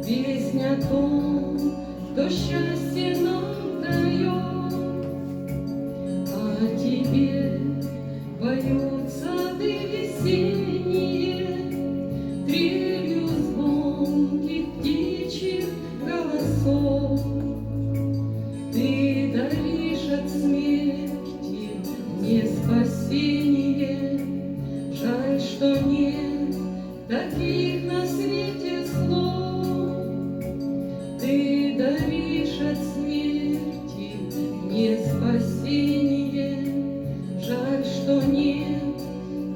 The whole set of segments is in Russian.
Песня о том, кто счастье нам дает, а тебе поют сады весенние трелью звонких птичьих голосов. Ты даришь от смерти мне спасение, жаль, что нет таких на свете слов. Ты даришь от смерти мне спасение, жаль, что нет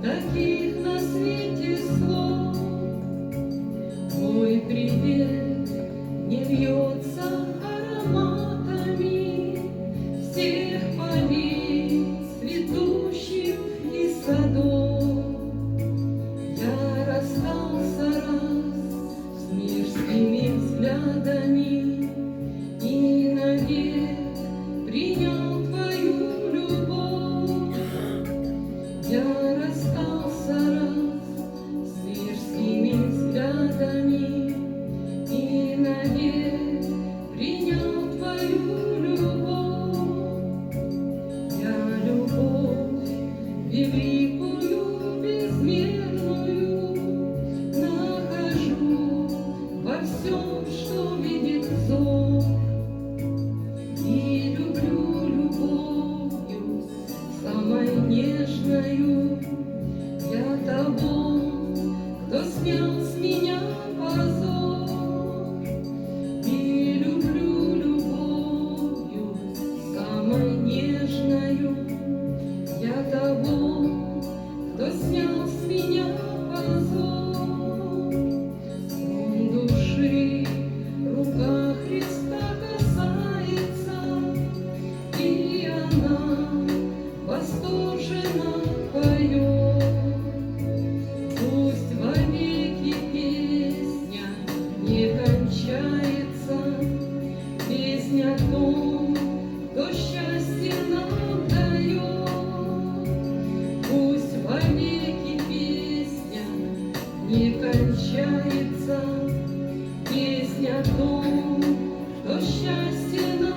таких на свете слов. Мой привет не льется ароматами всех полей, цветущих и садов. Я расстался раз с мирскими взглядами и навек принял твою любовь. Я расстался раз с мирскими взглядами и навек принял твою любовь. Я любовь великую, безмерную нахожу во всем, что видит взор, и люблю любовью самой нежною я того, кто снял с меня позор, и люблю любовью самой нежною я того, кто снял с меня позор. Ум души рука Христа касается, и она восторженно поет. Пусть вовеки песня не кончается, песня о том, кто счастье нам дает. Пусть вовеки песня не кончается, песня о том, кто счастье нам